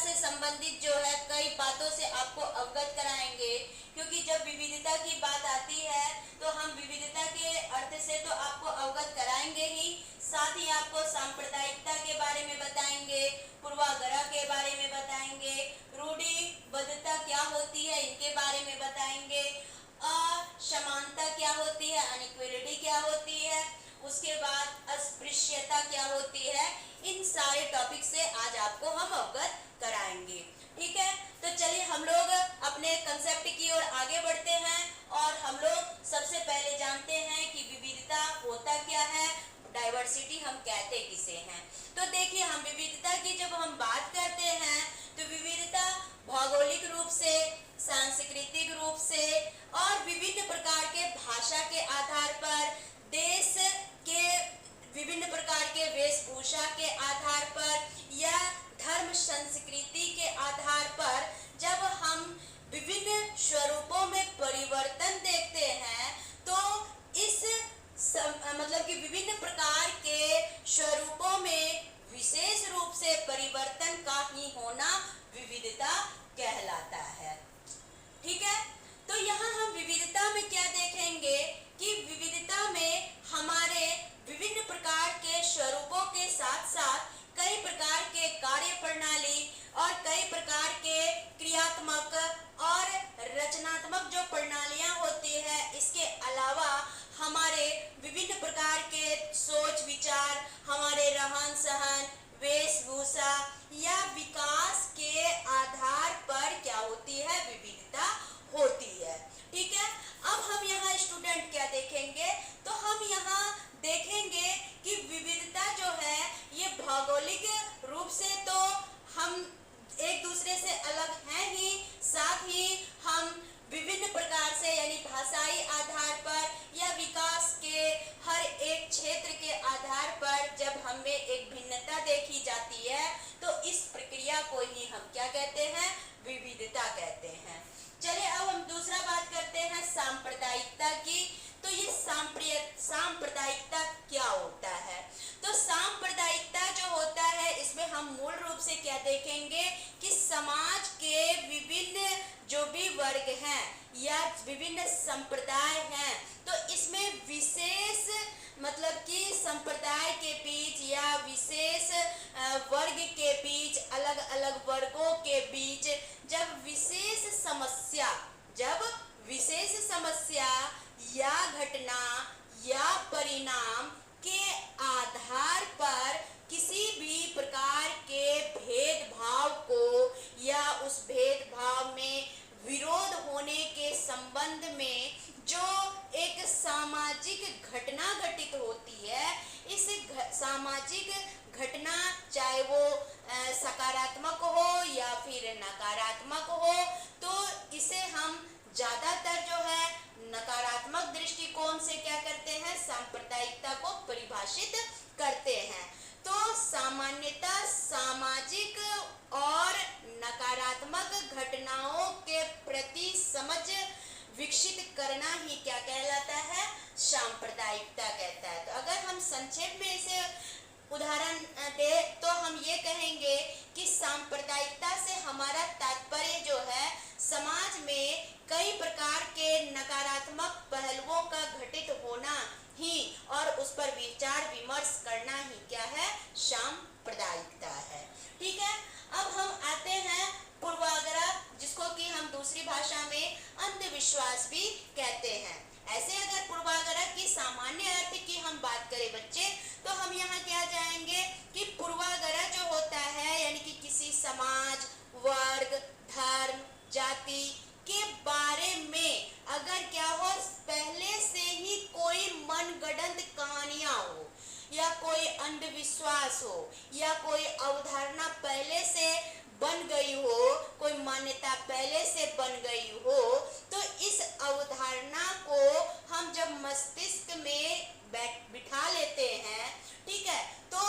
से संबंधित जो है कई बातों से आपको अवगत कराएंगे, क्योंकि जब विविधता की बात आती है तो हम विविधता के अर्थ से तो आपको अवगत कराएंगे ही, साथ ही आपको सांप्रदायिकता के बारे में बताएंगे, पूर्वाग्रह के बारे में बताएंगे, रूढ़िबद्धता क्या होती है इनके बारे में बताएंगे, असमानता क्या होती है, अनइक्वालिटी क्या होती है, उसके बाद अस्पृश्यता क्या होती है, इन सारे टॉपिक से आज आपको हम अवगत कराएंगे। ठीक है, तो चलिए हम लोग अपने कंसेप्ट की ओर आगे बढ़ते हैं और हम लोग सबसे पहले जानते हैं कि विविधता होता क्या है, डाइवर्सिटी हम कहते किसे हैं। तो देखिए, हम विविधता की जब हम बात करते हैं तो विविधता भौगोलिक रूप से, सांस्कृतिक रूप से और विभिन्न प्रकार के भाषा के आधार पर, देश के विभिन्न प्रकार के वेशभूषा के आधार पर या धर्म संस्कृति के आधार पर जब हम विभिन्न स्वरूपों में परिवर्तन देखते हैं तो इस मतलब कि विभिन्न प्रकार के स्वरूपों में विशेष रूप से परिवर्तन का ही होना विविधता कहलाता है। ठीक है, तो यहाँ हम विविधता में क्या देखेंगे कि विविधता में हमारे विभिन्न प्रकार के स्वरूपों के साथ साथ कई प्रकार के कार्य प्रणाली और कई प्रकार के क्रियात्मक और रचनात्मक जो प्रणालियां होती है, इसके अलावा हमारे विभिन्न प्रकार के सोच विचार, हमारे रहन सहन, वेशभूषा या विकास के आधार पर क्या होती है, विविधता होती है। ठीक है, अब हम यहाँ स्टूडेंट क्या देखेंगे, तो हम यहाँ देखेंगे कि विविधता जो है ये भौगोलिक रूप से तो हम एक दूसरे से अलग हैं ही, साथ ही हम विभिन्न प्रकार से यानी भाषाई आधार पर या विकास के हर एक क्षेत्र के आधार पर जब हमें एक भिन्नता देखी जाती है तो इस प्रक्रिया को ही हम क्या कहते हैं, विविधता कहते हैं। चलिए अब हम दूसरा बात करते हैं सांप्रदायिकता की। तो ये सांप्रदायिकता क्या होता है, तो सांप्रदायिकता जो होता है इसमें हम मूल रूप से क्या देखेंगे कि समाज के विभिन्न जो भी वर्ग हैं या विभिन्न संप्रदाय हैं, तो इसमें विशेष मतलब कि संप्रदाय के बीच या विशेष वर्ग के बीच, अलग अलग वर्गों के बीच जब विशेष समस्या या घटना या परिणाम के आधार पर किसी भी प्रकार के भेदभाव को या उस भेदभाव में विरोध होने के संबंध में जो एक सामाजिक घटना घटित होती है, इस सामाजिक घटना चाहे वो सकारात्मक हो या फिर नकारात्मक हो, तो इसे हम ज्यादातर जो है नकारात्मक दृष्टिकोण से क्या करते हैं, सांप्रदायिकता को परिभाषित करते हैं। तो सामान्यतः सामाजिक और नकारात्मक घटनाओं के प्रति समझ विकसित करना ही क्या कहलाता है, सांप्रदायिकता कहता है। तो अगर हम संक्षेप में इसे उदाहरण दे तो हम ये कहेंगे कि सांप्रदायिकता से हमारा तात्पर्य जो है समाज में कई प्रकार के नकारात्मक पहलुओं का घटित होना ही और उस पर विचार विमर्श करना ही क्या है, सांप्रदायिकता है। ठीक है, अब हम आते हैं पूर्वाग्रह, जिसको कि हम दूसरी भाषा में अंधविश्वास भी कहते हैं। ऐसे अगर पूर्वाग्रह की सामान्य अर्थ की हम बात करें बच्चे, तो हम यहाँ क्या जाएंगे कि पूर्वाग्रह जो होता है यानी कि किसी समाज, वर्ग, धर्म, जाति के बारे में अगर क्या हो, पहले से ही कोई मनगढ़ंत कहानियां हो या कोई अंधविश्वास हो या कोई अवधारणा पहले से बन गई हो, कोई मान्यता पहले से बन गई हो, तो इस अवधारणा को हम जब मस्तिष्क में बिठा लेते हैं, ठीक है, तो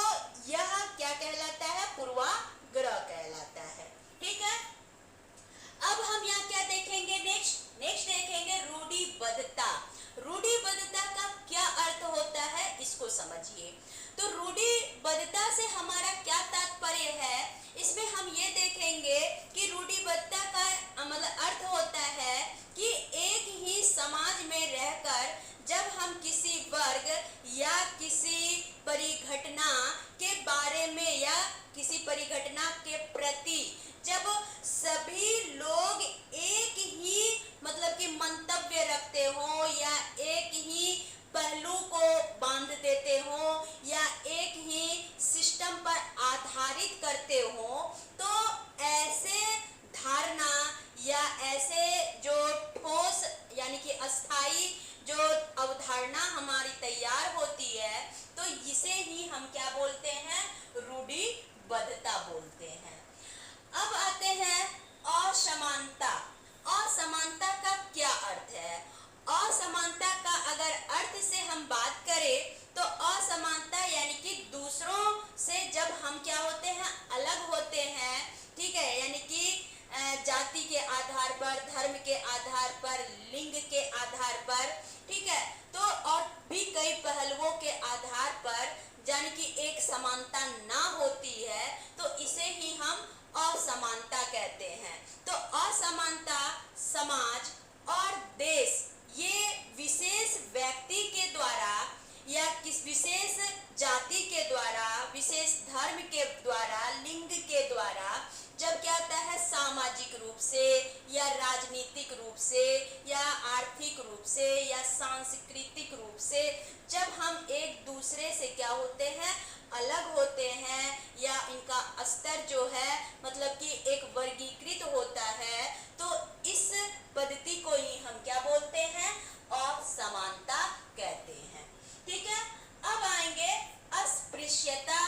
यह क्या कहलाता है, पूर्वाग्रह कहलाता है। ठीक है, अब हम यहाँ क्या देखेंगे, नेक्स्ट देखेंगे रूढ़िबद्धता। रूढ़िबद्धता का क्या अर्थ होता है इसको समझिए। तो रूढ़िबद्धता से हमारा क्या तात्पर्य है, इसमें हम ये देखेंगे असमानता कहते हैं। तो असमानता समाज और देश, ये विशेष व्यक्ति के द्वारा या किस विशेष जाति के द्वारा, विशेष धर्म के द्वारा, लिंग के द्वारा जब क्या होता है सामाजिक रूप से या राजनीतिक रूप से या आर्थिक रूप से या सांस्कृतिक रूप से जब हम एक दूसरे से क्या होते हैं अलग होते हैं या इनका स्तर जो है मतलब कि एक वर्गीकृत होता है, तो इस पद्धति को ही हम क्या बोलते हैं असमानता कहते हैं। ठीक है, अब आएंगे अस्पृश्यता।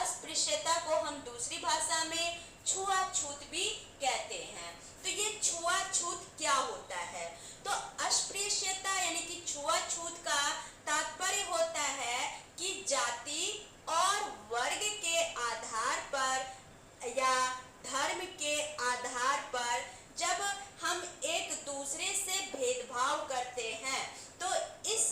अस्पृश्यता को हम दूसरी भाषा में छुआछूत भी कहते हैं। तो ये छुआछूत क्या होता है? तो अस्पृश्यता यानी कि छुआछूत का तात्पर्य होता है कि जाति और वर्ग के आधार पर या धर्म के आधार पर जब हम एक दूसरे से भेदभाव करते हैं, तो इस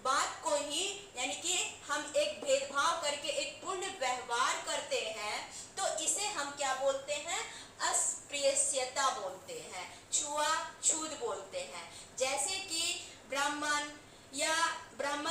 बात को ही यानी कि हम एक भेदभाव करके एक पूर्ण व्यवहार करते हैं, तो इसे हम क्या बोलते हैं अस्पृश्यता बोलते हैं, छुआछूत बोलते हैं। जैसे कि ब्राह्मण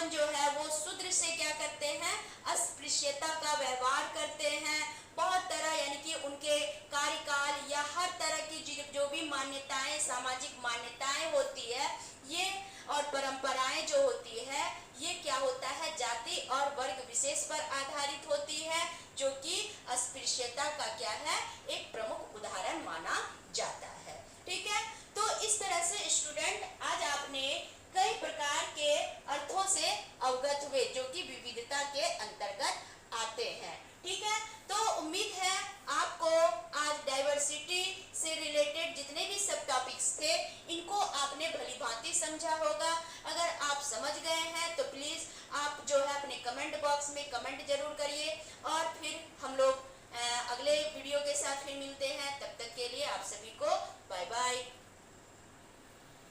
जो है वो शूद्र से क्या करते हैं अस्पृश्यता का व्यवहार करते हैं। बहुत तरह यानी कि उनके कार्यकाल या हर तरह की जो भी मान्यताएं, सामाजिक मान्यताएं होती है ये और परंपराएं जो होती है ये क्या होता है जाति और वर्ग विशेष पर आधारित होती है, जो कि अस्पृश्यता का क्या है एक प्रमुख उदाहरण माना जाता है। ठीक है, तो इस तरह से स्टूडेंट आज आपने कई प्रकार के अर्थों से अवगत हुए जो कि विविधता के अंतर्गत आते हैं। ठीक है, तो उम्मीद है आपको आज डाइवर्सिटी से रिलेटेड जितने भी सब टॉपिक्स थे इनको आपने भली भांति समझा होगा। अगर आप समझ गए हैं तो प्लीज आप जो है अपने कमेंट बॉक्स में कमेंट जरूर करिए और फिर हम लोग अगले वीडियो के साथ फिर मिलते हैं। तब तक के लिए आप सभी को बाय बाय।